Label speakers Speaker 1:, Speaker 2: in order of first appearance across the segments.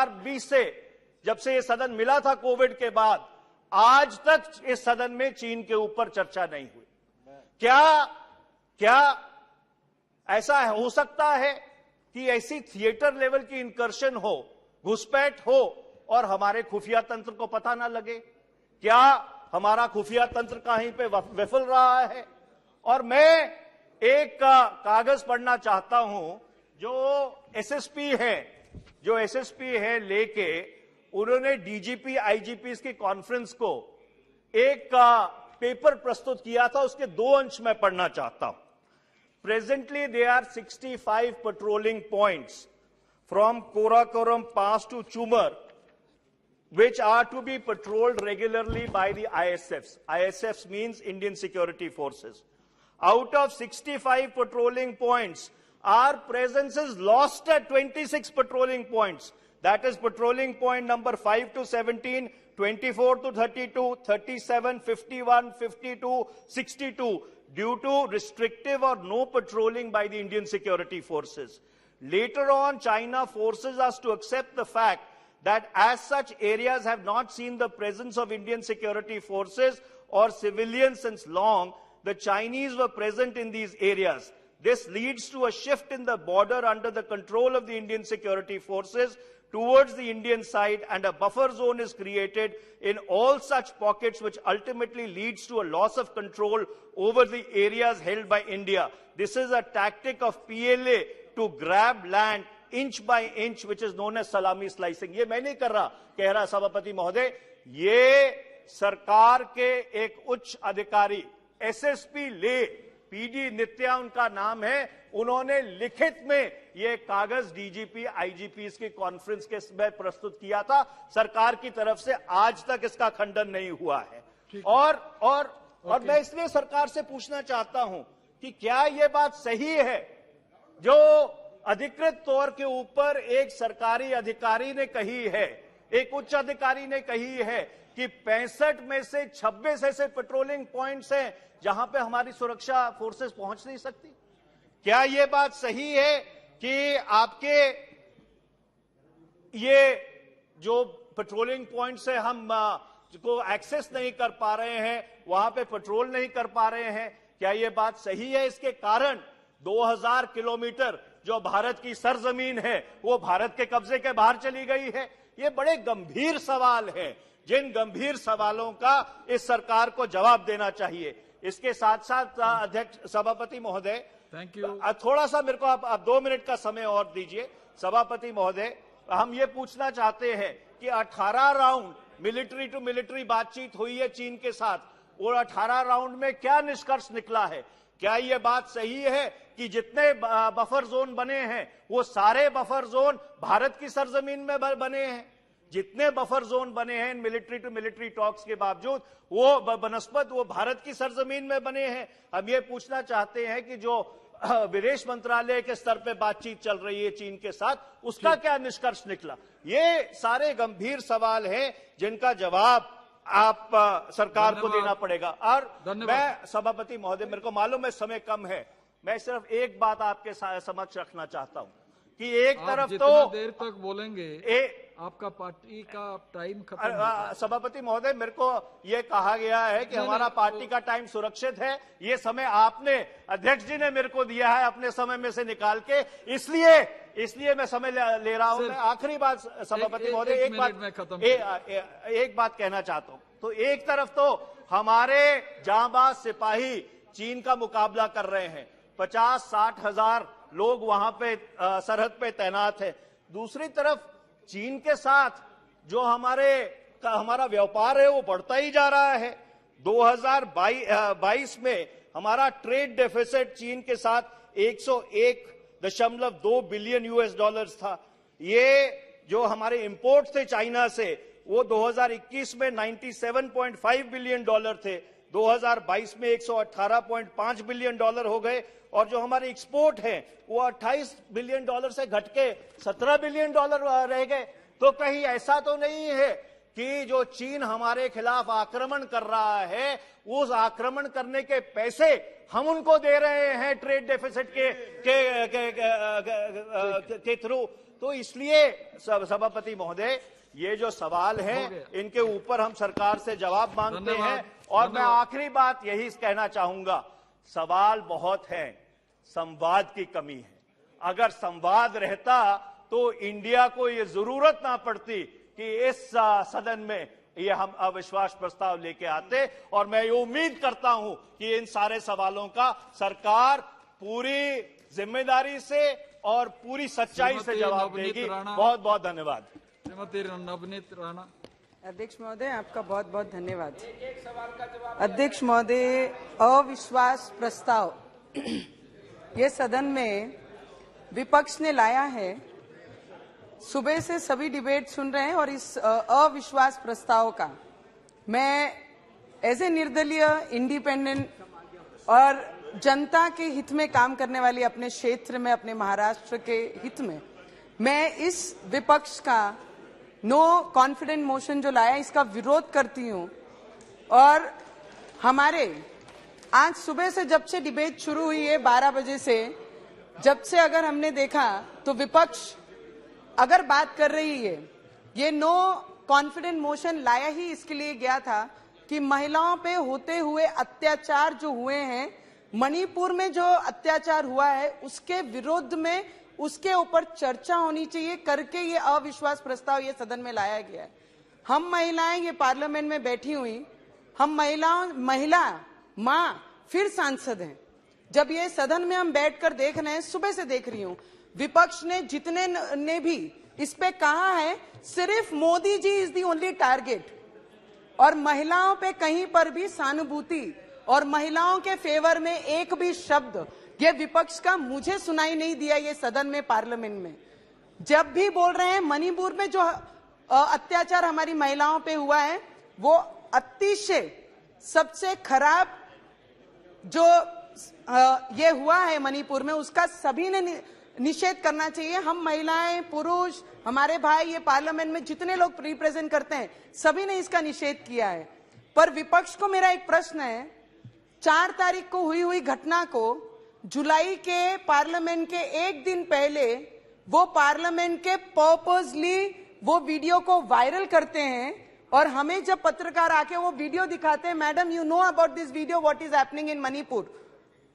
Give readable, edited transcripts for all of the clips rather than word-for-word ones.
Speaker 1: 2020 से, जब से ये सदन मिला था कोविड के बाद, आज तक इस सदन में चीन के ऊपर चर्चा नहीं हुई। क्या ऐसा हो सकता है कि ऐसी थिएटर लेवल की इंकर्शन हो, घुसपैठ हो और हमारे खुफिया तंत्र को पता ना लगे? क्या हमारा खुफिया तंत्र कहीं पे विफल रहा है? और मैं एक कागज पढ़ना चाहता हूं जो एसएसपी है लेके उन्होंने डीजीपी आईजीपी की कॉन्फ्रेंस को एक पेपर प्रस्तुत किया था, उसके 2 अंश में पढ़ना चाहता हूं। Presently there are 65 patrolling points from Karakoram Pass to Chumar which are to be patrolled regularly by the ISFs. ISFs means Indian Security Forces. Out of 65 patrolling points, our presence is lost at 26 patrolling points. That is patrolling point number 5 to 17, 24 to 32, 37, 51, 52, 62, due to restrictive or no patrolling by the Indian security forces. Later on, China forces us to accept the fact that as such areas have not seen the presence of Indian security forces or civilians since long. The Chinese were present in these areas. This leads to a shift in the border under the control of the Indian security forces towards the Indian side, and a buffer zone is created in all such pockets, which ultimately leads to a loss of control over the areas held by India. This is a tactic of PLA to grab land inch by inch, which is known as salami slicing. ये मैं नहीं कर रहा, कह रहा सभापति महोदय, ये सरकार के एक उच्च अधिकारी एसएसपी ले, पीडी नित्या उनका नाम है, उन्होंने लिखित में ये कागज डीजीपी आईजीपी की कॉन्फ्रेंस के में प्रस्तुत किया था। सरकार की तरफ से आज तक इसका खंडन नहीं हुआ है। और मैं इसलिए सरकार से पूछना चाहता हूं कि क्या यह बात सही है जो अधिकृत तौर के ऊपर एक सरकारी अधिकारी ने कही है, एक उच्च अधिकारी ने कही है कि 65 में से 26 ऐसे पेट्रोलिंग पॉइंट्स हैं जहां पे हमारी सुरक्षा फोर्सेस पहुंच नहीं सकती? क्या यह बात सही है कि आपके ये जो पेट्रोलिंग पॉइंट्स है हम को एक्सेस नहीं कर पा रहे हैं, वहां पे पेट्रोल नहीं कर पा रहे हैं? क्या यह बात सही है? इसके कारण 2000 किलोमीटर जो भारत की सरजमीन है वो भारत के कब्जे के बाहर चली गई है। ये बड़े गंभीर सवाल हैं, जिन गंभीर सवालों का इस सरकार को जवाब देना चाहिए। इसके साथ साथ अध्यक्ष सभापति महोदय,
Speaker 2: थैंक यू,
Speaker 1: थोड़ा सा मेरे को आप 2 मिनट का समय और दीजिए। सभापति महोदय, हम ये पूछना चाहते हैं कि 18 राउंड मिलिट्री टू मिलिट्री बातचीत हुई है चीन के साथ, और 18 राउंड में क्या निष्कर्ष निकला है? क्या यह बात सही है कि जितने बफर जोन बने हैं वो सारे बफर जोन भारत की सरजमीन में बने हैं? जितने बफर जोन बने हैं मिलिट्री टू मिलिट्री टॉक्स के बावजूद वो बनस्पत वो भारत की सरजमीन में बने हैं। हम ये पूछना चाहते हैं कि जो विदेश मंत्रालय के स्तर पे बातचीत चल रही है चीन के साथ, उसका क्या निष्कर्ष निकला? ये सारे गंभीर सवाल हैं जिनका जवाब आप सरकार को देना पड़ेगा। और मैं सभापति महोदय, मेरे को मालूम है समय कम है, मैं सिर्फ एक बात आपके समक्ष रखना चाहता हूं कि एक तरफ तो
Speaker 2: देर तक बोलेंगे आपका पार्टी का टाइम खत्म।
Speaker 1: सभापति महोदय, मेरे को यह कहा गया है कि हमारा पार्टी का टाइम सुरक्षित है। ये समय आपने, अध्यक्ष जी ने मेरे को दिया है अपने समय में से निकाल के, इसलिए मैं समय ले रहा हूं। आखिरी बात सभापति महोदय, एक बात कहना चाहता हूं। तो एक तरफ तो हमारे जांबाज सिपाही चीन का मुकाबला कर रहे हैं, 50-60 हजार लोग वहां पे सरहद पे तैनात है। दूसरी तरफ चीन के साथ जो हमारा व्यापार है वो बढ़ता ही जा रहा है। 2022 में हमारा ट्रेड डेफिसिट चीन के साथ 101.2 बिलियन यूएस डॉलर्स था। ये जो हमारे इंपोर्ट थे चाइना से वो 2021 में 97.5 बिलियन डॉलर थे, 2022 में 118.5 बिलियन डॉलर हो गए, और जो हमारे एक्सपोर्ट हैं वो 28 बिलियन डॉलर से घट के 17 बिलियन डॉलर रह गए। तो कहीं ऐसा तो नहीं है कि जो चीन हमारे खिलाफ आक्रमण कर रहा है उस आक्रमण करने के पैसे हम उनको दे रहे हैं ट्रेड डेफिसिट के थ्रू? तो इसलिए सभापति महोदय, ये जो सवाल हैं इनके ऊपर हम सरकार से जवाब मांगते हैं। और मैं आखिरी बात यही कहना चाहूंगा, सवाल बहुत हैं, संवाद की कमी है। अगर संवाद रहता तो इंडिया को ये जरूरत ना पड़ती कि इस सदन में ये हम अविश्वास प्रस्ताव लेके आते। और मैं ये उम्मीद करता हूं कि इन सारे सवालों का सरकार पूरी जिम्मेदारी से और पूरी सच्चाई से जवाब देगी। बहुत बहुत धन्यवाद।
Speaker 2: श्रीमती नवनीत राणा।
Speaker 3: अध्यक्ष महोदय, आपका बहुत बहुत धन्यवाद। अध्यक्ष महोदय, अविश्वास प्रस्ताव ये सदन में विपक्ष ने लाया है। सुबह से सभी डिबेट सुन रहे हैं और इस अविश्वास प्रस्ताव का मैं एज ए निर्दलीय, इंडिपेंडेंट और जनता के हित में काम करने वाली, अपने क्षेत्र में, अपने महाराष्ट्र के हित में, मैं इस विपक्ष का नो कॉन्फिडेंट मोशन जो लाया इसका विरोध करती हूं। और हमारे आज सुबह से जब से डिबेट शुरू हुई है 12 बजे से, जब से अगर हमने देखा तो विपक्ष अगर बात कर रही है, ये नो कॉन्फिडेंट मोशन लाया ही इसके लिए गया था कि महिलाओं पे होते हुए अत्याचार जो हुए हैं, मणिपुर में जो अत्याचार हुआ है उसके विरोध में, उसके ऊपर चर्चा होनी चाहिए करके ये अविश्वास प्रस्ताव ये सदन में लाया गया है। हम महिलाएं ये पार्लियामेंट में बैठी हुई, हम महिला माँ फिर सांसद हैं। जब ये सदन में हम बैठकर देख रहे हैं, सुबह से देख रही हूं, विपक्ष ने जितने ने भी इस पे कहा है सिर्फ Modi ji is the only target, और महिलाओं पे कहीं पर भी सहानुभूति और महिलाओं के फेवर में एक भी शब्द ये विपक्ष का मुझे सुनाई नहीं दिया। ये सदन में, पार्लियामेंट में जब भी बोल रहे हैं मणिपुर में जो अत्याचार हमारी महिलाओं पे हुआ है वो अतिशय सबसे खराब जो ये हुआ है मणिपुर में, उसका सभी ने निषेध करना चाहिए। हम महिलाएं, पुरुष, हमारे भाई ये पार्लियामेंट में जितने लोग रिप्रेजेंट करते हैं सभी ने इसका निषेध किया है। पर विपक्ष को मेरा एक प्रश्न है, 4 तारीख को हुई घटना को जुलाई के पार्लियामेंट के एक दिन पहले वो पार्लियामेंट के पर्पसली वो वीडियो को वायरल करते हैं और हमें जब पत्रकार आके वो वीडियो दिखाते हैं, madam you know about this video, what is happening in Manipur,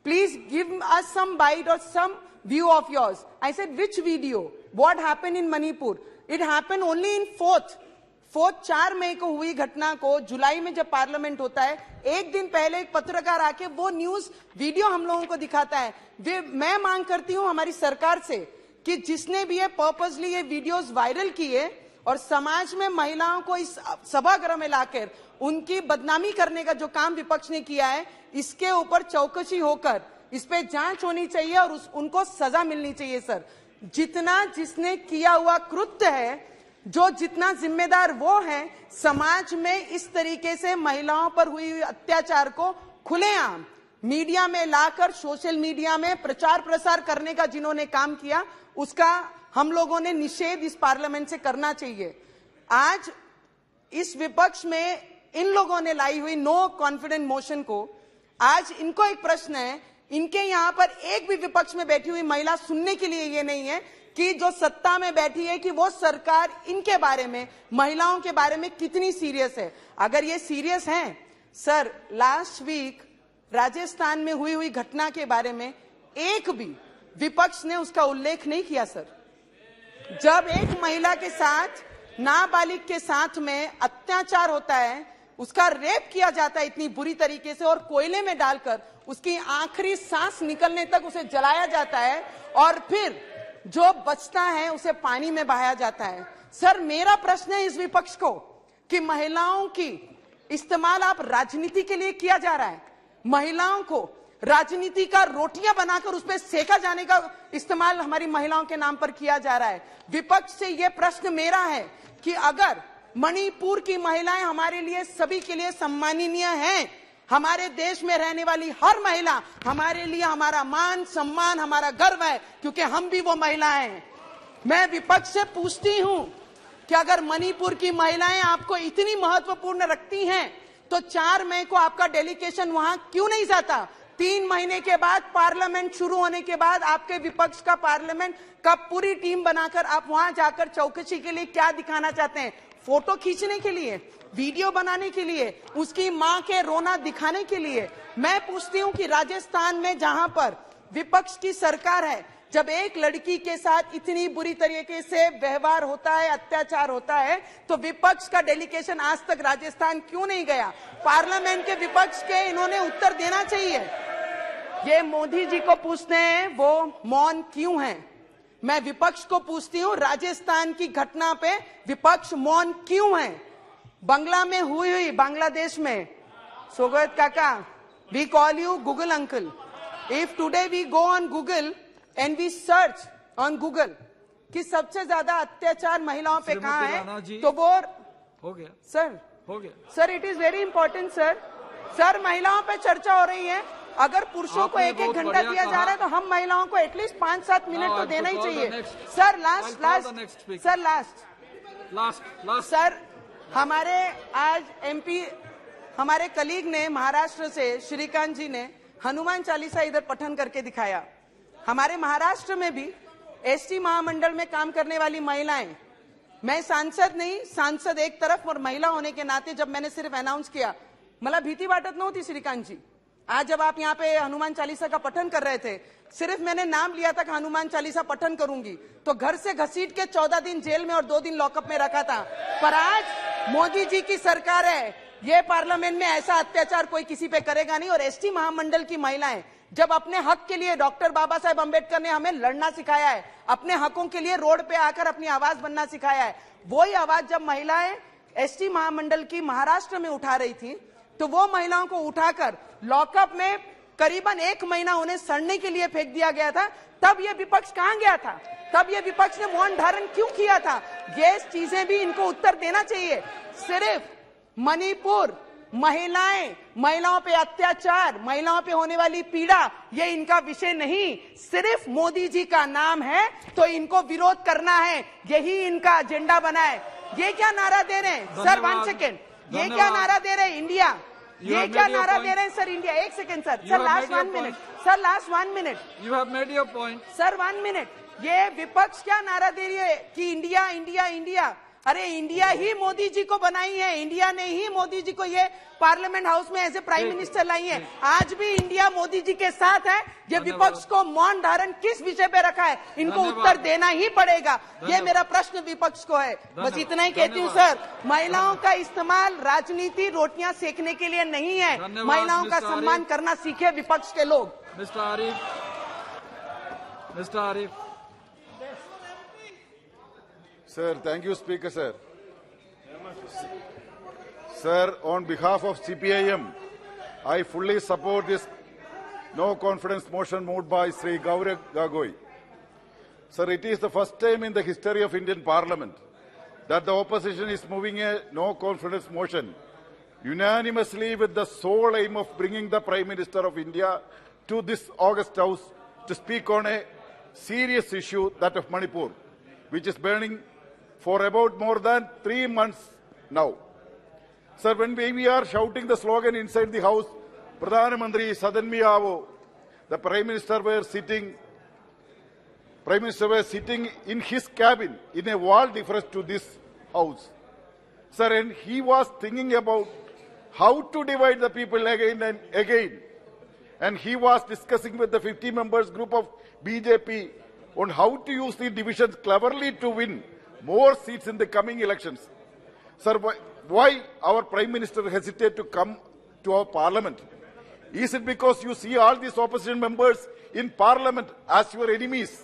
Speaker 3: please give us some bite और some view of yours. I said, which video? What happened in Manipur? It happened only in 4th 4 मई को हुई घटना को जुलाई में जब parliament होता है, एक दिन पहले एक पत्रकार आके वो न्यूज वीडियो हम लोगों को दिखाता है। मैं मांग करती हूं हमारी सरकार से कि जिसने भी ये पर्पसली ये वीडियोस वायरल किए और समाज में महिलाओं को इस सभागृह में लाकर उनकी बदनामी करने का जो काम विपक्ष ने किया है, इसके ऊपर चौकसी होकर इस पे जांच होनी चाहिए और उनको सजा मिलनी चाहिए। सर, जितना जिसने किया हुआ कृत्य है, जो जितना जिम्मेदार वो है, समाज में इस तरीके से महिलाओं पर हुई अत्याचार को खुलेआम मीडिया में लाकर सोशल मीडिया में प्रचार प्रसार करने का जिन्होंने काम किया, उसका हम लोगों ने निषेध इस पार्लियामेंट से करना चाहिए। आज इस विपक्ष में इन लोगों ने लाई हुई नो कॉन्फिडेंस मोशन को, आज इनको एक प्रश्न है, इनके यहां पर एक भी विपक्ष में बैठी हुई महिला सुनने के लिए ये नहीं है कि जो सत्ता में बैठी है कि वो सरकार इनके बारे में, महिलाओं के बारे में कितनी सीरियस है। अगर ये सीरियस हैं, सर लास्ट वीक राजस्थान में हुई घटना के बारे में एक भी विपक्ष ने उसका उल्लेख नहीं किया। सर, जब एक महिला के साथ, नाबालिग के साथ में अत्याचार होता है, उसका रेप किया जाता है इतनी बुरी तरीके से और कोयले में डालकर उसकी आखिरी सांस निकलने तक उसे जलाया जाता है और फिर जो बचता है उसे पानी में बहाया जाता है। सर, मेरा प्रश्न है इस विपक्ष को कि महिलाओं की इस्तेमाल आप राजनीति के लिए किया जा रहा है, महिलाओं को राजनीति का रोटियां बनाकर उस पर सेका जाने का इस्तेमाल हमारी महिलाओं के नाम पर किया जा रहा है। विपक्ष से यह प्रश्न मेरा है कि अगर मणिपुर की महिलाएं हमारे लिए, सभी के लिए सम्माननीय हैं, हमारे देश में रहने वाली हर महिला हमारे लिए हमारा मान सम्मान, हमारा गर्व है, क्योंकि हम भी वो महिलाएं हैं। मैं विपक्ष से पूछती हूं कि अगर मणिपुर की महिलाएं आपको इतनी महत्वपूर्ण रखती हैं तो 4 मई को आपका डेलीगेशन वहां क्यों नहीं जाता? 3 महीने के बाद पार्लियामेंट शुरू होने के बाद आपके विपक्ष का पार्लियामेंट कब पूरी टीम बनाकर आप वहां जाकर चौकसी के लिए क्या दिखाना चाहते हैं? फोटो खींचने के लिए, वीडियो बनाने के लिए, उसकी मां के रोना दिखाने के लिए? मैं पूछती हूं कि राजस्थान में जहां पर विपक्ष की सरकार है, जब एक लड़की के साथ इतनी बुरी तरीके से व्यवहार होता है, अत्याचार होता है, तो विपक्ष का डेलीगेशन आज तक राजस्थान क्यों नहीं गया? पार्लियामेंट के विपक्ष के इन्होंने उत्तर देना चाहिए। ये मोदी जी को पूछते हैं वो मौन क्यों हैं। मैं विपक्ष को पूछती हूं राजस्थान की घटना पे विपक्ष मौन क्यों है? बंगला में हुई बांग्लादेश में, सोगत काका, we call you Google uncle. If today we go on Google and we search on Google कि सबसे ज्यादा अत्याचार महिलाओं पे कहाँ है, तो वो
Speaker 2: हो गया
Speaker 3: सर,
Speaker 2: हो गया
Speaker 3: sir, it is very important sir. Sir, महिलाओं पे चर्चा हो रही है। अगर पुरुषों को 1-1 घंटा दिया जा रहा है तो हम महिलाओं को एटलीस्ट 5-7 मिनट तो देना ही चाहिए। सर लास्ट सर, हमारे आज एमपी हमारे कलीग ने महाराष्ट्र से श्रीकांत जी ने हनुमान चालीसा इधर पठन करके दिखाया। हमारे महाराष्ट्र में भी एसटी महामंडल में काम करने वाली महिलाएं, मैं सांसद नहीं, सांसद एक तरफ और महिला होने के नाते जब मैंने सिर्फ अनाउंस किया, मला भीती वाटत नव्हती श्रीकांत जी। आज जब आप यहाँ पे हनुमान चालीसा का पठन कर रहे थे, सिर्फ मैंने नाम लिया था कि हनुमान चालीसा पठन करूंगी, तो घर से घसीट के 14 दिन जेल में और 2 दिन लॉकअप में रखा था। पर आज मोदी जी की सरकार है, ये पार्लियामेंट में ऐसा अत्याचार कोई किसी पे करेगा नहीं। और एसटी महामंडल की महिलाएं जब अपने हक के लिए, डॉक्टर बाबा साहेब अंबेडकर ने हमें लड़ना सिखाया है, अपने हकों के लिए रोड पे आकर अपनी आवाज बनना सिखाया है, वही आवाज जब महिलाएं एसटी महामंडल की महाराष्ट्र में उठा रही थी, तो वो महिलाओं को उठाकर लॉकअप में करीबन 1 महीना उन्हें सड़ने के लिए फेंक दिया गया था। तब ये विपक्ष कहां गया था? तब ये विपक्ष ने मौन धारण क्यों किया था? ये चीजें भी इनको उत्तर देना चाहिए। सिर्फ मणिपुर, महिलाओं पे अत्याचार, महिलाओं पे होने वाली पीड़ा, ये इनका विषय नहीं। सिर्फ मोदी जी का नाम है तो इनको विरोध करना है, यही इनका एजेंडा बना है। ये क्या नारा दे रहे हैं सर? 1 सेकेंड, ये क्या नारा दे रहे हैं? इंडिया, ये क्या नारा दे रहे हैं sir? India. 1 second sir, last 1 minute sir, last 1 minute.
Speaker 2: You have made your point
Speaker 3: sir, 1 minute. ये विपक्ष क्या नारा दे रही है कि इंडिया इंडिया इंडिया? अरे इंडिया ही मोदी जी को बनाई है, इंडिया ने ही मोदी जी को ये पार्लियामेंट हाउस में एज ए प्राइम मिनिस्टर लाई है। आज भी इंडिया मोदी जी के साथ है। ये विपक्ष को मौन धारण किस विषय पे रखा है, इनको उत्तर देना ही पड़ेगा। ये मेरा प्रश्न विपक्ष को है। बस इतना ही कहती हूँ सर, महिलाओं का इस्तेमाल राजनीति रोटियां सेकने के लिए नहीं है। महिलाओं का सम्मान करना सीखे विपक्ष के लोग।
Speaker 2: Mister Arif
Speaker 4: Sir, thank you, Speaker, sir. Sir, on behalf of CPIM, I fully support this no-confidence motion moved by Sri Gaurav Gagoi. Sir, it is the first time in the history of Indian Parliament that the opposition is moving a no-confidence motion unanimously with the sole aim of bringing the Prime Minister of India to this August House to speak on a serious issue, that of Manipur, which is burning for about more than 3 months now. Sir, when we are shouting the slogan inside the house, Pradhan Mantri Sadan mein aavo, the Prime Minister was sitting in his cabin in a wall difference to this house. Sir, and he was thinking about how to divide the people again and again. And he was discussing with the 50 members group of BJP on how to use the divisions cleverly to win more seats in the coming elections. Sir, why our Prime Minister hesitated to come to our Parliament? Is it because you see all these opposition members in Parliament as your enemies?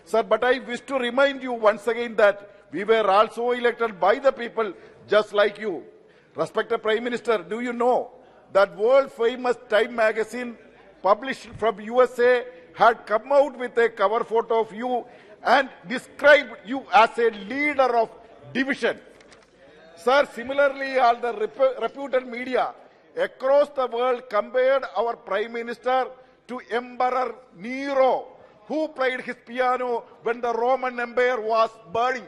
Speaker 4: Sir, but I wish to remind you once again that we were also elected by the people just like you. Respected Prime Minister, do you know that world-famous Time magazine published from USA had come out with a cover photo of you and described you as a leader of division? Sir, similarly, all the reputed media across the world compared our Prime Minister to Emperor Nero, who played his piano when the Roman Empire was burning.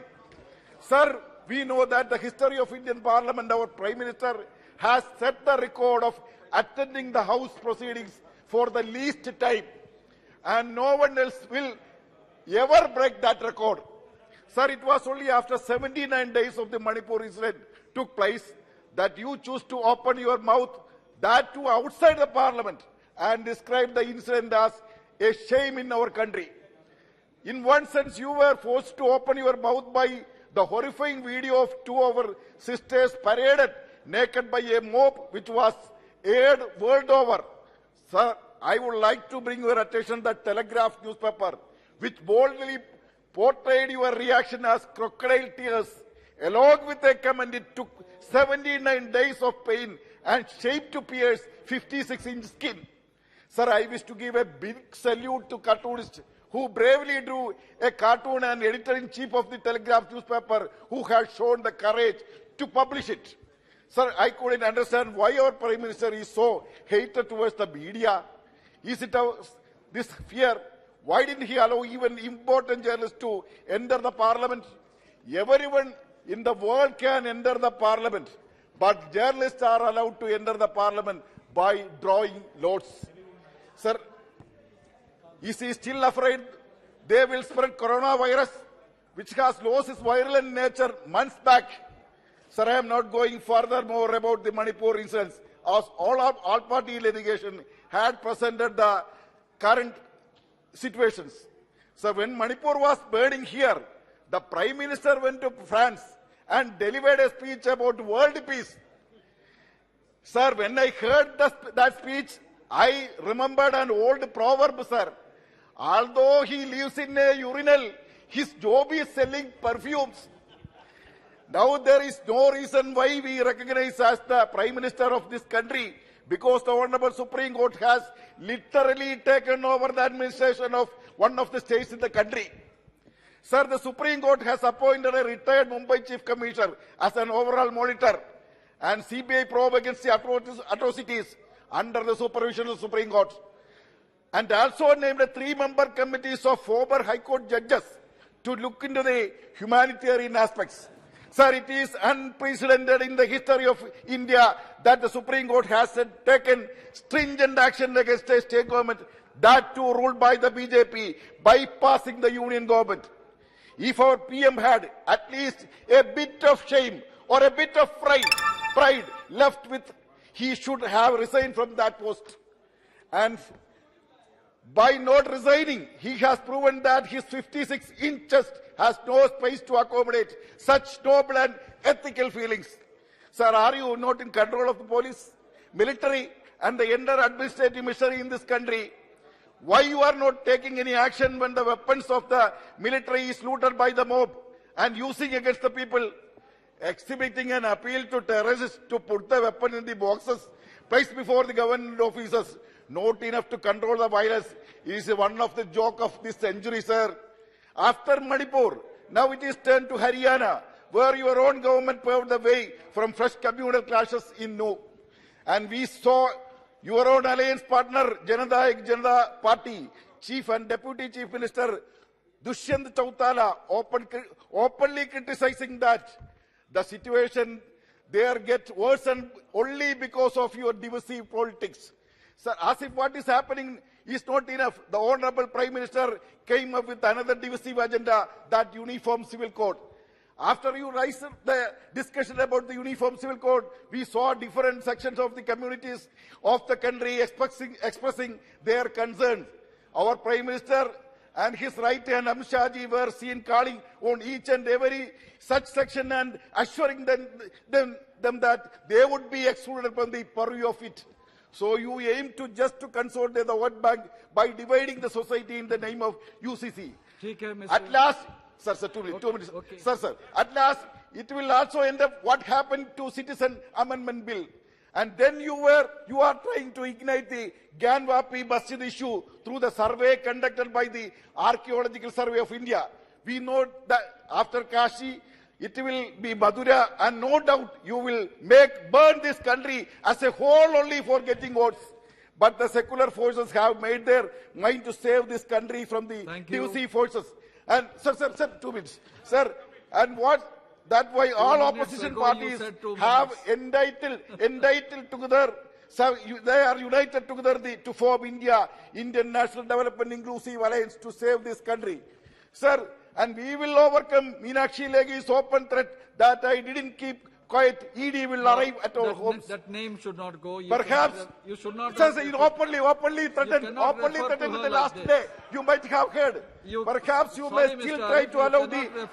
Speaker 4: Sir, we know that the history of Indian Parliament, our Prime Minister has set the record of attending the House proceedings for the least time. And no one else will ever break that record. Sir, it was only after 79 days of the Manipur incident took place that you choose to open your mouth, that too outside the parliament, and describe the incident as a shame in our country. In one sense, you were forced to open your mouth by the horrifying video of two of our sisters paraded naked by a mob which was aired world over. Sir, I would like to bring your attention that Telegraph newspaper, which boldly portrayed your reaction as crocodile tears, along with a comment it took 79 days of pain and shape to pierce 56-inch skin. Sir, I wish to give a big salute to cartoonists who bravely drew a cartoon and editor-in-chief of the Telegraph newspaper who has shown the courage to publish it. Sir, I couldn't understand why our Prime Minister is so hated towards the media. Is it this fear? Why didn't he allow even important journalists to enter the parliament? Everyone in the world can enter the parliament, but journalists are allowed to enter the parliament by drawing lots. Sir, is he still afraid they will spread coronavirus, which has lost its virulent nature months back? Sir, I am not going further more about the Manipur incidents, as all party litigation had presented the current situations. So when Manipur was burning here, the Prime Minister went to France and delivered a speech about world peace. Sir, when I heard that speech, I remembered an old proverb, sir. Although he lives in a urinal, his job is selling perfumes. Now there is no reason why we recognize as the Prime Minister of this country, because the Honorable Supreme Court has literally taken over the administration of one of the states in the country. Sir, the Supreme Court has appointed a retired Mumbai Chief Commissioner as an overall monitor, and CBI probe against the atrocities under the supervision of the Supreme Court, and also named 3-member committees of former High Court judges to look into the humanitarian aspects. Sir, it is unprecedented in the history of India that the Supreme Court has taken stringent action against a state government, that too ruled by the BJP, bypassing the union government. If our PM had at least a bit of shame or a bit of pride left with, he should have resigned from that post. And by not resigning, he has proven that his 56-inch chest has no space to accommodate such noble and ethical feelings. Sir, are you not in control of the police, military, and the entire administrative machinery in this country? Why you are not taking any action when the weapons of the military is looted by the mob and using against the people, exhibiting an appeal to terrorists to put the weapon in the boxes placed before the government officers, not enough to control the violence, is one of the joke of this century, sir. After Manipur, now it is turned to Haryana, where your own government paved the way from fresh communal clashes in Nu. And we saw your own alliance partner, Janata Party, Chief and Deputy Chief Minister Dushyant Chautala openly criticizing that the situation there gets worsened only because of your divisive politics. Sir, as if what is happening is not enough, the Honorable Prime Minister came up with another divisive agenda, that Uniform Civil Code. After you raised the discussion about the Uniform Civil Code, we saw different sections of the communities of the country expressing their concerns. Our Prime Minister and his right hand Amit Shah ji were seen calling on each and every such section and assuring them that they would be excluded from the purview of it. So you aim to just to consolidate the vote bank by dividing the society in the name of UCC. At last, sir, 2 minutes.
Speaker 2: Okay.
Speaker 4: Sir, at last, it will also end up what happened to Citizen Amendment Bill. And then you are trying to ignite the Gyanvapi Masjid issue through the survey conducted by the Archaeological Survey of India. We know that after Kashi, it will be Madura, and no doubt you will burn this country as a whole only for getting votes. But the secular forces have made their mind to save this country from the divisive forces. And sir, 2 minutes. Sir, and that why all opposition parties have entitled together So they are united together to form Indian National Development Inclusive Alliance to save this country. Sir, and we will overcome Meenakshi Lekhi's open threat that I didn't keep quiet. ED will arrive at our homes.
Speaker 2: That name should not go.
Speaker 4: Perhaps
Speaker 2: you should not.
Speaker 4: Sir, openly threatened in the last day. You might have heard. Perhaps you may still try to allow the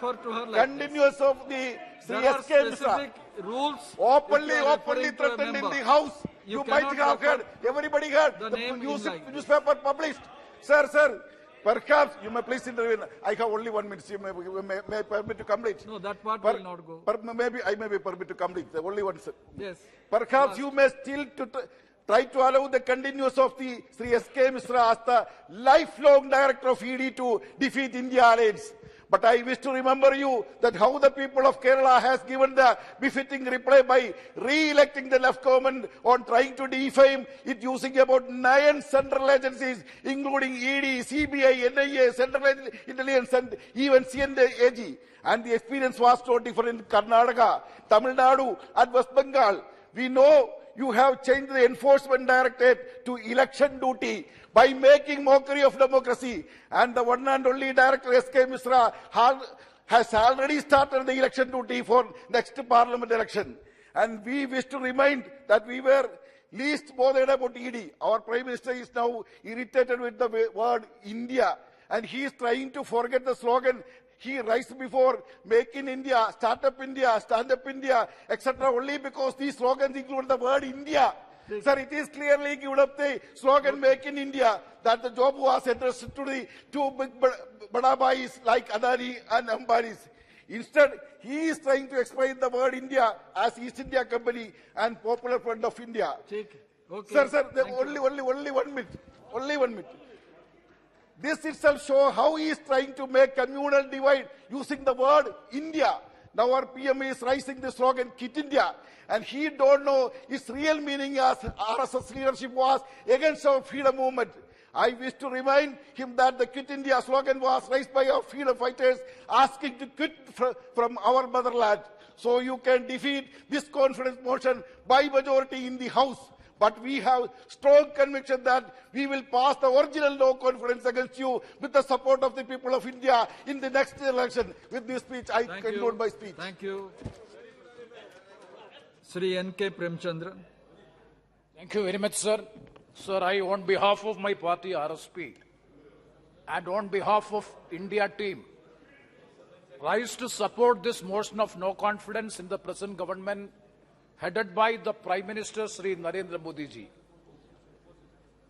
Speaker 4: continuous of the
Speaker 2: specific rules.
Speaker 4: Openly threatened in the House. You might have heard. Everybody heard. The newspaper published. Sir. Perhaps you may please intervene. I have only 1 minute. You may permit to complete.
Speaker 2: No, that part will not go.
Speaker 4: Maybe I may be permitted to complete. The only one, sir.
Speaker 2: Yes.
Speaker 4: Perhaps you may still try to allow the continuous of the Sri S.K. Misra as the lifelong director of ED to defeat India alliance. But I wish to remember you that how the people of Kerala has given the befitting reply by re-electing the left government on trying to defame it using about 9 central agencies, including ED, CBI, NIA, Central Intelligence, and even CNAG. And the experience was so different in Karnataka, Tamil Nadu, and West Bengal. We know you have changed the enforcement directorate to election duty by making mockery of democracy. And the one and only director, S.K. Misra, has already started the election duty for next parliament election. And we wish to remind that we were least bothered about ED. Our Prime Minister is now irritated with the word India. And he is trying to forget the slogan he raised before, Make in India, Start up India, Stand up India, etc. only because these slogans include the word India. Sir, it is clearly given up the slogan Make in India that the job was addressed to the two big badabais like Adani and Ambani's. Instead, he is trying to explain the word India as East India Company and Popular Front of India.
Speaker 2: Okay.
Speaker 4: Sir, only 1 minute. Only 1 minute. This itself shows how he is trying to make communal divide using the word India. Now our PM is raising the slogan Quit India. And he don't know its real meaning as RSS leadership was against our freedom movement. I wish to remind him that the Quit India slogan was raised by our freedom fighters asking to quit from our motherland. So you can defeat this confidence motion by majority in the House. But we have strong conviction that we will pass the original no confidence against you with the support of the people of India in the next election. With this speech, I conclude my speech.
Speaker 2: Thank you. Sri N.K. Premchandran.
Speaker 5: Thank you very much, sir. Sir, I, on behalf of my party, RSP, and on behalf of India team, rise to support this motion of no confidence in the present government headed by the Prime Minister Sri Narendra Modi ji.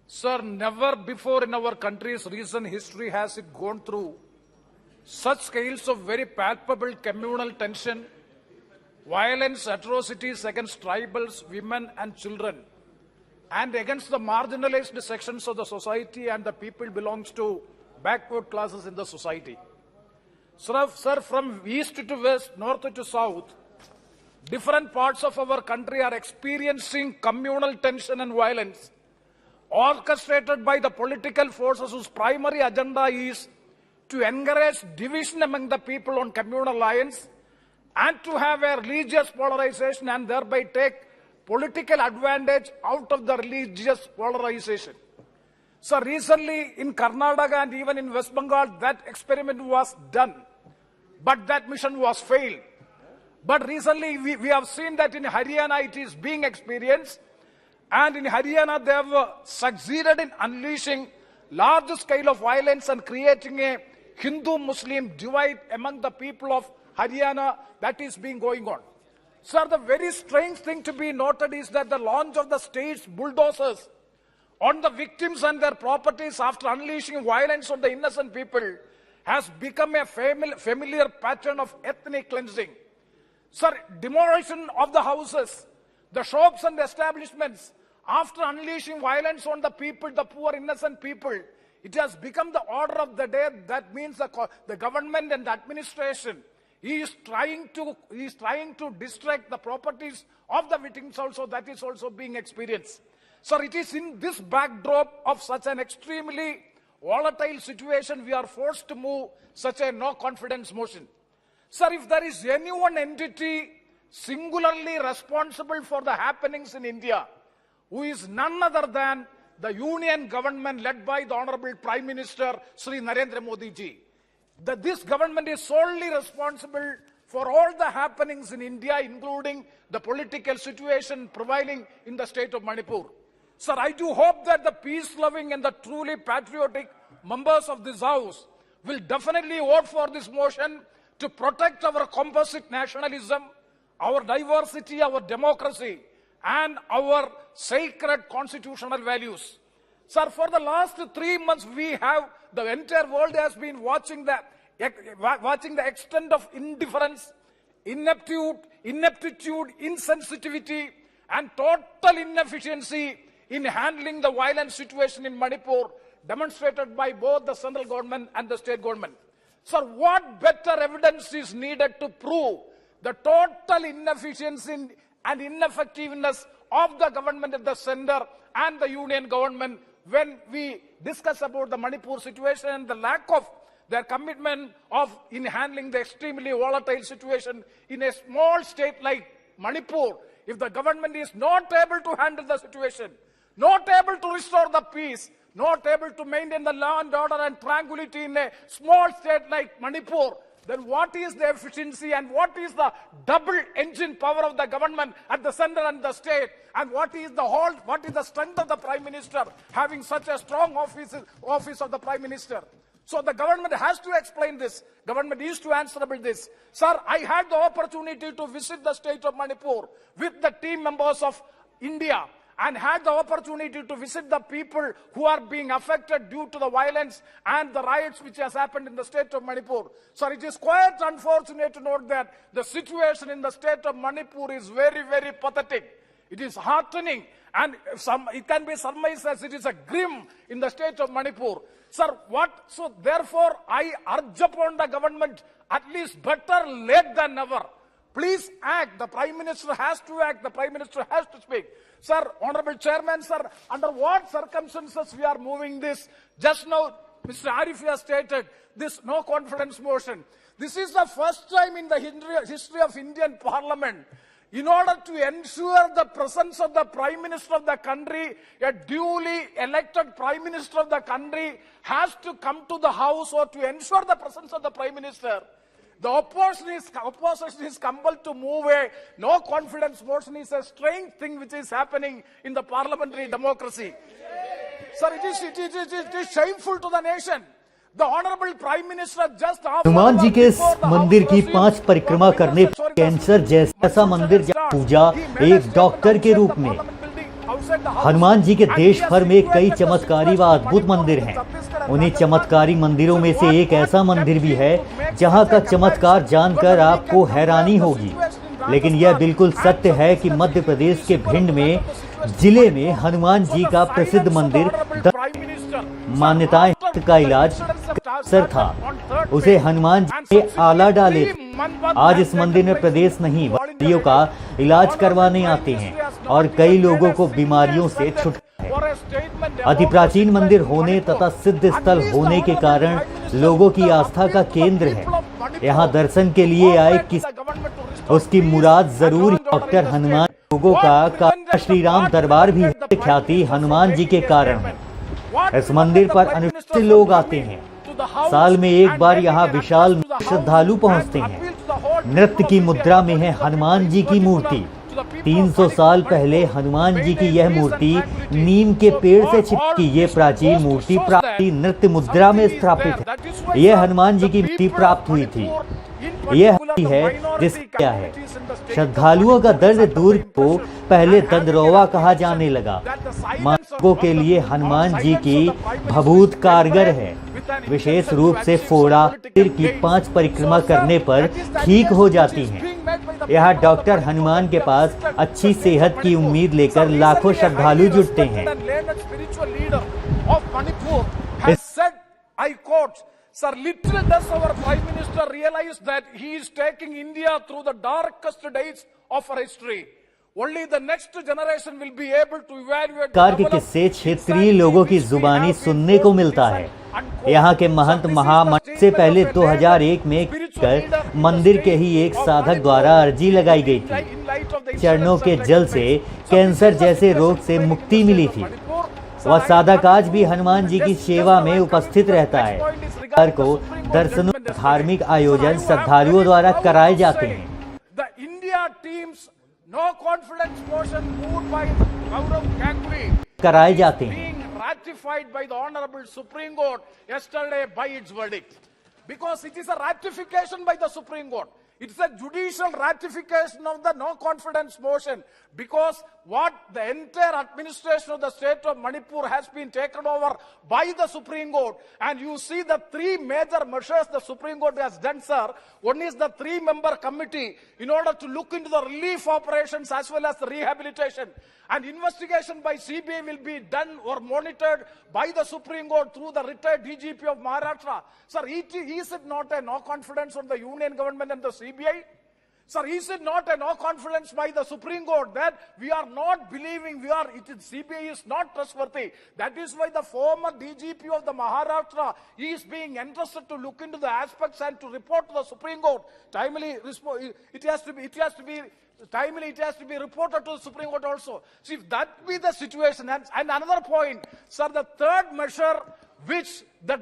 Speaker 5: Sir, never before in our country's recent history has it gone through such scales of very palpable communal tension, violence, atrocities against tribals, women and children, and against the marginalized sections of the society and the people belongs to backward classes in the society. Sir, from east to west, north to south, different parts of our country are experiencing communal tension and violence orchestrated by the political forces whose primary agenda is to encourage division among the people on communal lines and to have a religious polarization and thereby take political advantage out of the religious polarization. So recently in Karnataka and even in West Bengal, that experiment was done, but that mission was failed. But recently we have seen that in Haryana it is being experienced, and in Haryana they have succeeded in unleashing large scale of violence and creating a Hindu-Muslim divide among the people of Haryana that is being going on. Sir, the very strange thing to be noted is that the launch of the state's bulldozers on the victims and their properties after unleashing violence on the innocent people has become a familiar pattern of ethnic cleansing. Sir, demolition of the houses, the shops and establishments, after unleashing violence on the people, the poor innocent people, it has become the order of the day. That means the government and the administration is trying to distract the properties of the victims also. That is also being experienced. Sir, it is in this backdrop of such an extremely volatile situation we are forced to move such a no confidence motion. Sir, if there is any one entity singularly responsible for the happenings in India, who is none other than the union government led by the Honorable Prime Minister Sri Narendra Modi ji. This government is solely responsible for all the happenings in India, including the political situation prevailing in the state of Manipur. Sir, I do hope that the peace-loving and the truly patriotic members of this House will definitely vote for this motion to protect our composite nationalism, our diversity, our democracy, and our sacred constitutional values. Sir, for the last 3 months, the entire world has been watching the extent of indifference, ineptitude, insensitivity, and total inefficiency in handling the violent situation in Manipur, demonstrated by both the central government and the state government. Sir, what better evidence is needed to prove the total inefficiency and ineffectiveness of the government at the center and the union government when we discuss about the Manipur situation and the lack of their commitment in handling the extremely volatile situation in a small state like Manipur? If the government is not able to handle the situation, not able to restore the peace, not able to maintain the law and order and tranquility in a small state like Manipur, then what is the efficiency and what is the double engine power of the government at the center and the state, and what is the strength of the Prime Minister having such a strong office of the Prime Minister? So the government has to explain this. Government is to answerable this. Sir, I had the opportunity to visit the state of Manipur with the team members of India, and had the opportunity to visit the people who are being affected due to the violence and the riots which has happened in the state of Manipur. Sir, it is quite unfortunate to note that the situation in the state of Manipur is very, very pathetic. It is heartening, and it can be surmised as it is a grim in the state of Manipur. Sir, so therefore I urge upon the government, at least better late than never. Please act. The Prime Minister has to act. The Prime Minister has to speak. Sir, Honorable Chairman, sir, under what circumstances we are moving this? Just now, Mr. Arif has stated this no confidence motion. This is the first time in the history of Indian Parliament. In order to ensure the presence of the Prime Minister of the country, a duly elected Prime Minister of the country has to come to the House or to ensure the presence of the Prime Minister. The opposition is compelled to move a no confidence motion. Is a strange thing which is happening in the parliamentary democracy. Sir, it is shameful to the nation. The Honorable Prime Minister just
Speaker 6: Hanuman ji के इस मंदिर की 5 परिक्रमा करने पर cancer जैसा मंदिर जहाँ पूजा एक डॉक्टर के रूप में। हनुमान जी के देश भर में कई चमत्कारी व अद्भुत मंदिर हैं। उन्हीं चमत्कारी मंदिरों में से एक ऐसा मंदिर भी है जहां का चमत्कार जानकर आपको हैरानी होगी, लेकिन यह बिल्कुल सत्य है कि मध्य प्रदेश के भिंड में जिले में हनुमान जी का प्रसिद्ध मंदिर मान्यताएं का इलाज कैंसर था, उसे हनुमान जी ने आला डाले थे। आज इस मंदिर में प्रदेश नहीं बीमारियों का इलाज करवाने आते हैं और कई लोगों को बीमारियों से छुटकारा है। अति प्राचीन मंदिर होने तथा सिद्ध स्थल होने के कारण लोगों की आस्था का केंद्र है। यहाँ दर्शन के लिए आए किसी उसकी मुराद जरूर। डॉक्टर हनुमान लोगों का श्री राम दरबार भी ख्याति हनुमान जी के कारण है। इस मंदिर पर अनेक लोग आते हैं। साल में एक बार यहाँ विशाल श्रद्धालु पहुँचते हैं। नृत्य की मुद्रा में है हनुमान जी की मूर्ति। 300 साल पहले हनुमान जी की यह मूर्ति नीम के पेड़ से चिपकी ये प्राचीन मूर्ति प्राचीन नृत्य मुद्रा में स्थापित है। यह हनुमान जी की मूर्ति प्राप्त हुई थी। यह है जिस क्या है श्रद्धालुओं का दर्द दूर को पहले दंदरौवा कहा जाने लगा। मानवों के लिए हनुमान जी की भभूत कारगर है। विशेष रूप से फोड़ा सिर की 5 परिक्रमा करने पर ठीक हो जाती हैं। यहाँ डॉक्टर हनुमान के पास अच्छी सेहत की उम्मीद लेकर लाखों श्रद्धालु जुटते हैं।
Speaker 5: Sir, little does our Prime Minister realize that he is taking India through the darkest days of our history. only the next generation will be able to evaluate.
Speaker 6: सरकार के किस्से क्षेत्रीय लोगों की जुबानी सुनने को मिलता है। यहाँ के महंत महामंडल से पहले 2001 में कर मंदिर के ही एक साधक द्वारा अर्जी लगाई गई थी। चरणों के जल से कैंसर जैसे रोग से मुक्ति मिली थी। वह साधक आज भी हनुमान जी की सेवा में उपस्थित रहता है। हर को दर्शनों धार्मिक आयोजन श्रद्धालुओं द्वारा कराए जाते हैं।
Speaker 5: The India team's no confidence motion moved by Gaurav Ganguly
Speaker 6: कराए जाते हैं
Speaker 5: being ratified by the Honorable Supreme Court yesterday by its verdict. Because it is a ratification by the Supreme Court. It's a judicial ratification of the no confidence motion, because what the entire administration of the state of Manipur has been taken over by the Supreme Court. And you see the three major measures the Supreme Court has done, sir. One is the 3-member committee in order to look into the relief operations as well as the rehabilitation. And investigation by CBI will be done or monitored by the Supreme Court through the retired DGP of Maharashtra. Sir, is it not a no confidence on the union government and the CBI? Sir, is it not a no confidence by the Supreme Court that we are not believing CBI is not trustworthy? That is why the former DGP of the Maharashtra is being entrusted to look into the aspects and to report to the Supreme Court. Timely, it has to be reported to the Supreme Court also. See, if that be the situation, and another point, sir, the third measure which the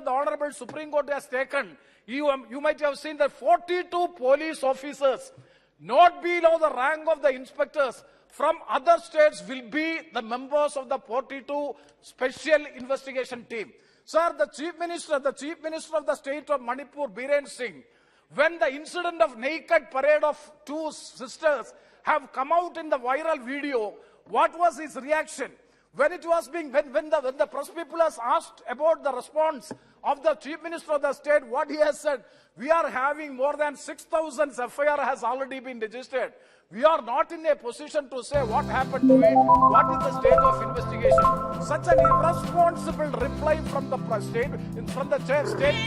Speaker 5: Honorable Supreme Court has taken, you might have seen that 42 police officers, not below the rank of the inspectors, from other states will be the members of the 42 special investigation team. Sir, the Chief Minister of the state of Manipur, Biren Singh, when the incident of naked parade of two sisters have come out in the viral video, what was his reaction? When the press people has asked about the response of the Chief Minister of the state, what he has said, we are having more than 6,000 FIR has already been registered. We are not in a position to say what happened to it, what is the state of investigation. Such an irresponsible reply from the state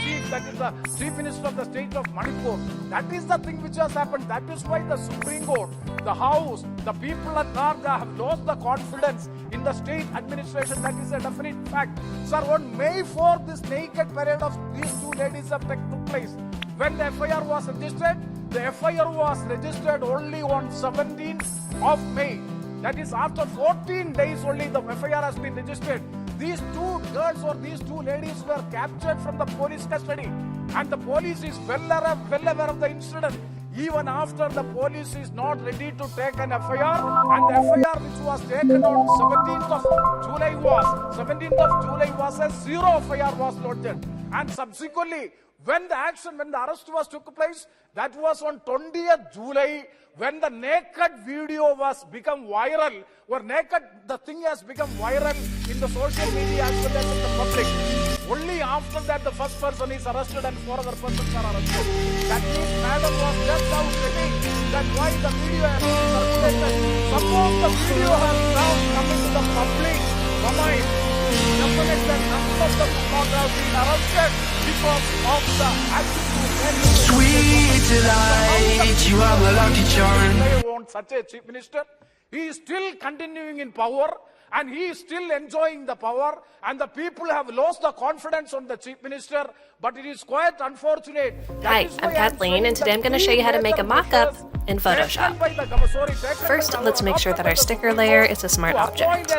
Speaker 5: chief, that is the Chief Minister of the state of Manipur. That is the thing which has happened. That is why the Supreme Court, the House, the people at large have lost the confidence in the state administration. That is a definite fact. Sir, on May 4th, this naked parade of these two ladies have took place. When the FIR was registered, the FIR was registered only on 17th of May. That is, after 14 days only the FIR has been registered. These two girls or these two ladies were captured from the police custody, and the police is well aware of the incident. Even after the police is not ready to take an FIR, and the FIR which was taken on 17th of July was a zero FIR was lodged. And subsequently, when the arrest was took place, that was on 20th July, when the naked video was become viral, the thing has become viral in the social media as well as in the public. Only after that the first person is arrested and 4 other persons are arrested. That means madam was just out checking that why the video has been circulated. Suppose the video has now come into the public domain, definitely none of them would not have been arrested because of the attitude.
Speaker 7: Sweet delight, you are my lucky charm.
Speaker 5: They want such a chief minister. He is still continuing in power, and he is still enjoying the power, and the people have lost the confidence on the chief minister. But it is quite unfortunate.
Speaker 8: Hi, I'm Kathleen, and today I'm going to show you how to make a mock-up in Photoshop. First, let's make sure that our sticker layer is a smart object.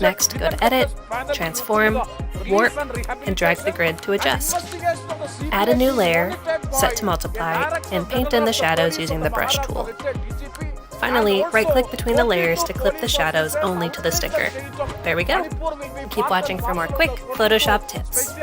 Speaker 8: Next, go to Edit, Transform, Warp, and drag the grid to adjust. Add a new layer, set to multiply, and paint in the shadows using the brush tool. Finally, right-click between the layers to clip the shadows only to the sticker. There we go. Keep watching for more quick Photoshop tips.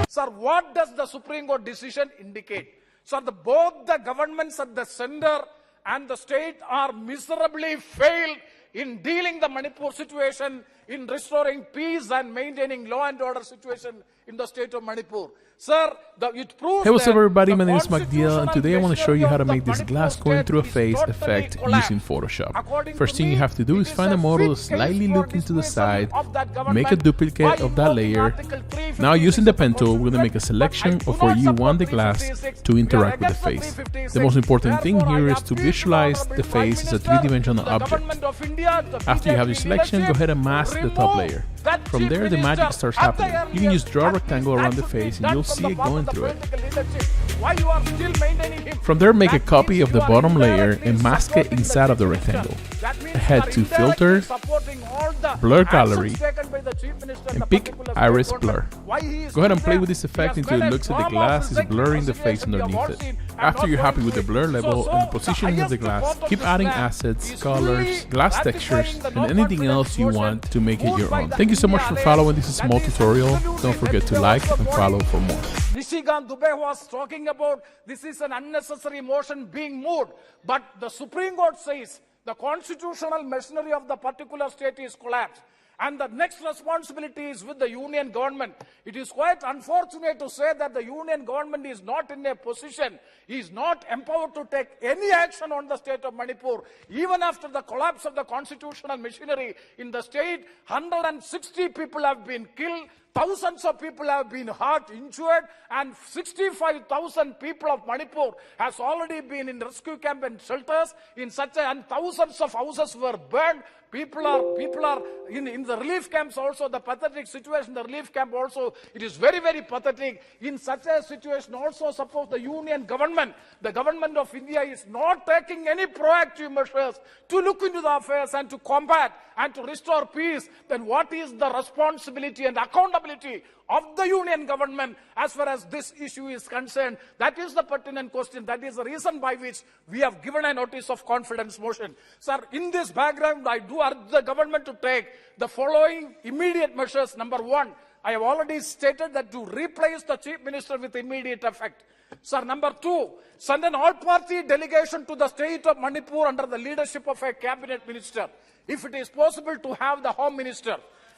Speaker 5: Sir, what does the Supreme Court decision indicate? Sir, both the governments at the center and the state are miserably failed in dealing the Manipur situation in restoring peace and maintaining law and order situation in the state of Manipur. Sir, it proves
Speaker 9: Hey, what's up
Speaker 5: that
Speaker 9: everybody,
Speaker 5: the
Speaker 9: my name is Magdiel, and today I want to show you how to make this
Speaker 5: Manipur
Speaker 9: glass going
Speaker 5: state
Speaker 9: through a
Speaker 5: is
Speaker 9: face
Speaker 5: totally
Speaker 9: effect
Speaker 5: collapsed.
Speaker 9: using Photoshop.
Speaker 5: According
Speaker 9: First
Speaker 5: to
Speaker 9: thing you
Speaker 5: me,
Speaker 9: have to do
Speaker 5: it
Speaker 9: is
Speaker 5: is
Speaker 9: find
Speaker 5: a
Speaker 9: a model,
Speaker 5: fit
Speaker 9: slightly
Speaker 5: case
Speaker 9: look
Speaker 5: for
Speaker 9: into the
Speaker 5: dismissal
Speaker 9: side,
Speaker 5: of that
Speaker 9: make a
Speaker 5: government
Speaker 9: duplicate
Speaker 5: by
Speaker 9: of that
Speaker 5: invoking
Speaker 9: layer.
Speaker 5: Article 356
Speaker 9: Now using the pen tool,
Speaker 5: of
Speaker 9: we're going to make a selection
Speaker 5: but I
Speaker 9: of
Speaker 5: do
Speaker 9: where
Speaker 5: not
Speaker 9: you
Speaker 5: support
Speaker 9: want the glass
Speaker 5: 356.
Speaker 9: to
Speaker 5: We are
Speaker 9: interact with the
Speaker 5: against the
Speaker 9: face.
Speaker 5: 356.
Speaker 9: The most important thing
Speaker 5: Therefore,
Speaker 9: here
Speaker 5: I
Speaker 9: is to
Speaker 5: appeal
Speaker 9: visualize
Speaker 5: to
Speaker 9: the
Speaker 5: the Prime
Speaker 9: face as a
Speaker 5: Minister,
Speaker 9: three-dimensional
Speaker 5: the
Speaker 9: object.
Speaker 5: government of India, the
Speaker 9: After you have your
Speaker 5: BJP
Speaker 9: selection, go ahead and mask the top
Speaker 5: remove
Speaker 9: layer.
Speaker 5: that
Speaker 9: From
Speaker 5: chief
Speaker 9: there, the magic
Speaker 5: minister
Speaker 9: starts
Speaker 5: at the
Speaker 9: happening. You can use
Speaker 5: earliest,
Speaker 9: draw
Speaker 5: at
Speaker 9: rectangle
Speaker 5: least
Speaker 9: around
Speaker 5: that
Speaker 9: the
Speaker 5: should be
Speaker 9: face and
Speaker 5: done
Speaker 9: you'll
Speaker 5: from
Speaker 9: see
Speaker 5: the
Speaker 9: it
Speaker 5: part
Speaker 9: going
Speaker 5: of the
Speaker 9: through it.
Speaker 5: political leadership. Why you are still maintaining him?
Speaker 9: From there, make a
Speaker 5: That
Speaker 9: copy
Speaker 5: means
Speaker 9: of the
Speaker 5: you are
Speaker 9: bottom layer
Speaker 5: indirectly
Speaker 9: and mask it
Speaker 5: supporting the
Speaker 9: inside of the
Speaker 5: chief minister.
Speaker 9: rectangle.
Speaker 5: That means
Speaker 9: Head
Speaker 5: you
Speaker 9: to
Speaker 5: are indirectly
Speaker 9: filter,
Speaker 5: supporting all the
Speaker 9: blur
Speaker 5: actions
Speaker 9: gallery,
Speaker 5: taken by the chief minister
Speaker 9: and
Speaker 5: the
Speaker 9: pick
Speaker 5: particular
Speaker 9: iris
Speaker 5: state
Speaker 9: blur.
Speaker 5: government. Why he is
Speaker 9: Go ahead and
Speaker 5: still
Speaker 9: play
Speaker 5: there?
Speaker 9: with this effect
Speaker 5: He has
Speaker 9: until it
Speaker 5: made a
Speaker 9: looks like the
Speaker 5: drama
Speaker 9: glass
Speaker 5: of
Speaker 9: is
Speaker 5: executive
Speaker 9: blurring the face
Speaker 5: assassination we have
Speaker 9: underneath
Speaker 5: all
Speaker 9: it.
Speaker 5: seen and
Speaker 9: After
Speaker 5: not
Speaker 9: you're happy
Speaker 5: going
Speaker 9: with the
Speaker 5: through
Speaker 9: blur
Speaker 5: it.
Speaker 9: level
Speaker 5: So
Speaker 9: and the positioning of the
Speaker 5: highest
Speaker 9: glass,
Speaker 5: part of
Speaker 9: keep
Speaker 5: this
Speaker 9: adding
Speaker 5: plan
Speaker 9: assets,
Speaker 5: is
Speaker 9: colors,
Speaker 5: fully
Speaker 9: glass
Speaker 5: ratifying
Speaker 9: textures,
Speaker 5: the
Speaker 9: and
Speaker 5: no
Speaker 9: anything
Speaker 5: confidence
Speaker 9: else you
Speaker 5: motion
Speaker 9: want to make it
Speaker 5: moved
Speaker 9: your
Speaker 5: by
Speaker 9: own.
Speaker 5: the
Speaker 9: Thank you so much for
Speaker 5: India
Speaker 9: following
Speaker 5: Alliance.
Speaker 9: this
Speaker 5: That
Speaker 9: small
Speaker 5: is
Speaker 9: tutorial.
Speaker 5: absolutely
Speaker 9: Don't forget to
Speaker 5: that
Speaker 9: like
Speaker 5: was
Speaker 9: and
Speaker 5: the
Speaker 9: follow
Speaker 5: point
Speaker 9: for more.
Speaker 5: Nishikant Dubey was talking about this is an unnecessary motion being moved, but the Supreme Court says the constitutional machinery of the particular state is collapsed. And the next responsibility is with the union government. It is quite unfortunate to say that the union government is not in a position, is not empowered to take any action on the state of Manipur. Even after the collapse of the constitutional machinery in the state, 160 people have been killed. Thousands of people have been hurt, injured, and 65,000 people of Manipur has already been in rescue camp and shelters. And thousands of houses were burned. People are in the relief camps also. The pathetic situation, the relief camp also, it is very, very pathetic. In such a situation also, suppose the union government, the government of India is not taking any proactive measures to look into the affairs and to combat and to restore peace, then what is the responsibility and accountability of the union government as far as this issue is concerned? That is the pertinent question. That is the reason by which we have given a notice of confidence motion. Sir, in this background, I do urge the government to take the following immediate measures. Number one, I have already stated that to replace the chief minister with immediate effect. Sir, number two, send an all-party delegation to the state of Manipur under the leadership of a cabinet minister. If it is possible to have the home minister.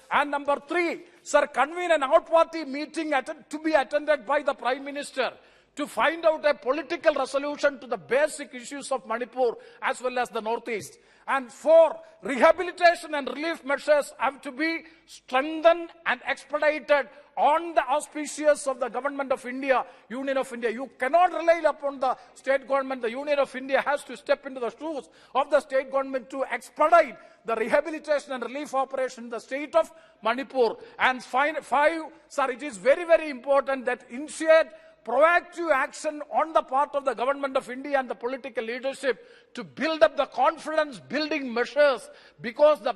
Speaker 5: And number three, sir, convene an out-party meeting to be attended by the Prime Minister to find out a political resolution to the basic issues of Manipur as well as the Northeast. And four, rehabilitation and relief measures have to be strengthened and expedited on the auspices of the government of India, Union of India. You cannot rely upon the state government. The Union of India has to step into the shoes of the state government to expedite the rehabilitation and relief operation in the state of Manipur. And five, sir, it is very, very important that initiate proactive action on the part of the government of India and the political leadership to build up the confidence building measures, because the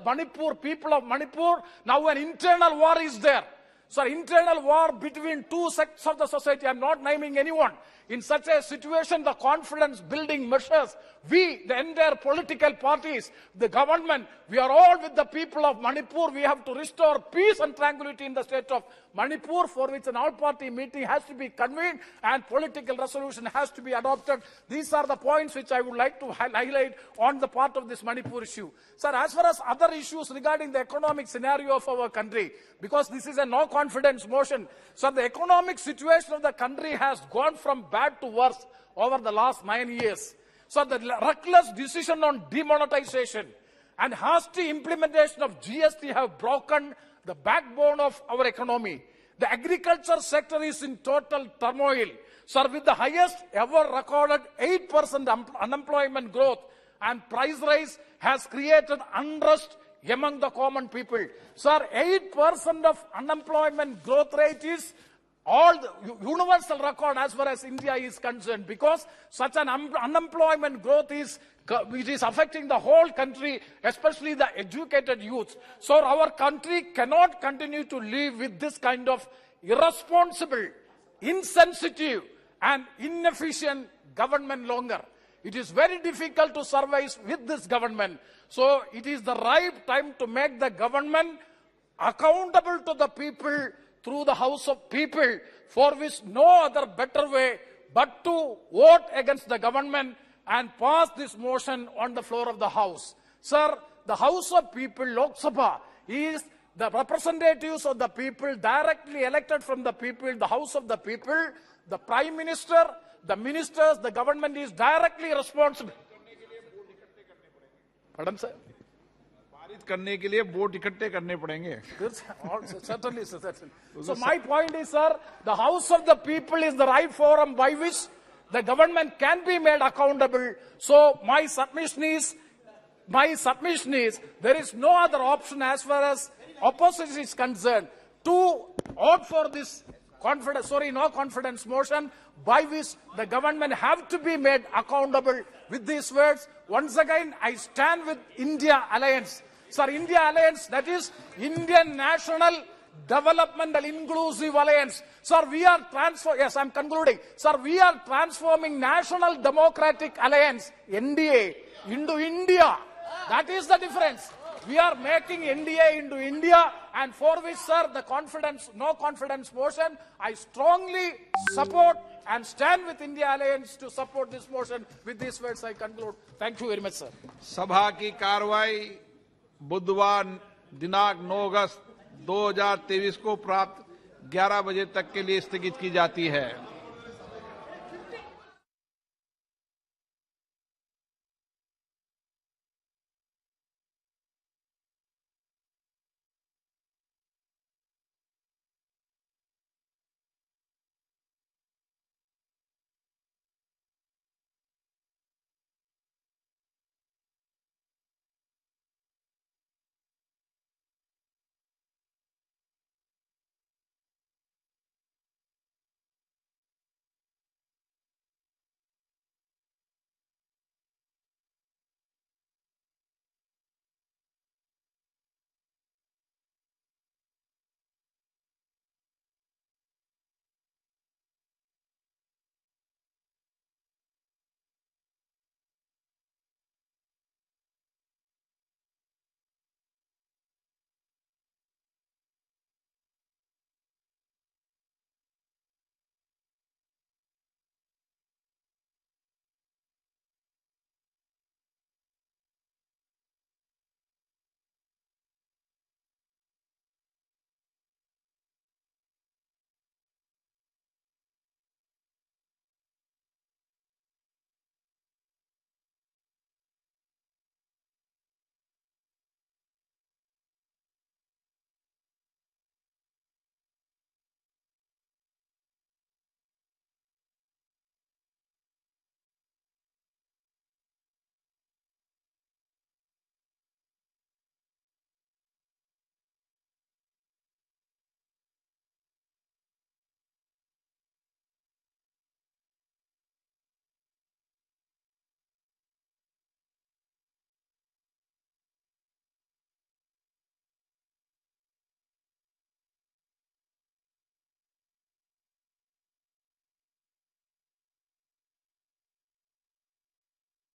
Speaker 5: people of Manipur, now an internal war is there. So internal war between two sects of the society. I am not naming anyone. In such a situation, the confidence building measures, we, the entire political parties, the government, we are all with the people of Manipur. We have to restore peace and tranquility in the state of Manipur, for which an all-party meeting has to be convened and political resolution has to be adopted. These are the points which I would like to highlight on the part of this Manipur issue. Sir, as far as other issues regarding the economic scenario of our country, because this is a no confidence motion, so the economic situation of the country has gone from bad to worse over the last 9 years. So the reckless decision on demonetization and hasty implementation of GST have broken the backbone of our economy. The agriculture sector is in total turmoil. Sir, with the highest ever recorded 8% unemployment growth and price rise has created unrest among the common people. Sir, 8% of unemployment growth rate is all the universal record as far as India is concerned, because such an unemployment growth is affecting the whole country, especially the educated youth. So our country cannot continue to live with this kind of irresponsible, insensitive and inefficient government longer. It is very difficult to survive with this government. So it is the right time to make the government accountable to the people through the House of People, for which no other better way but to vote against the government and pass this motion on the floor of the House. Sir, the House of People, Lok Sabha, is the representatives of the people, directly elected from the people, the house of the people, the prime minister, the ministers, the government is directly responsible. Pardon, sir?
Speaker 10: पारित करने के लिए vote इकट्ठे करने पड़ेंगे.
Speaker 5: Certainly, sir, certainly. So my point is, sir, the house of the people is the right forum by which the government can be made accountable. So my submission is, there is no other option as far as opposition is concerned to opt for this no confidence motion by which the government have to be made accountable. With these words, once again, I stand with India Alliance. Sir, India Alliance, that is Indian National Developmental Inclusive Alliance. Sir, yes, I'm concluding. Sir, we are transforming National Democratic Alliance, NDA, into India. That is the difference. We are making NDA into India, and for which, sir, the no confidence motion, I strongly support and stand with India Alliance to support this motion. With these words, I conclude. Thank you very much, sir.
Speaker 10: सभा की कार्रवाई बुधवार दिनांक 9 अगस्त 2023 को प्राप्त 11 बजे तक के लिए स्थगित की जाती है.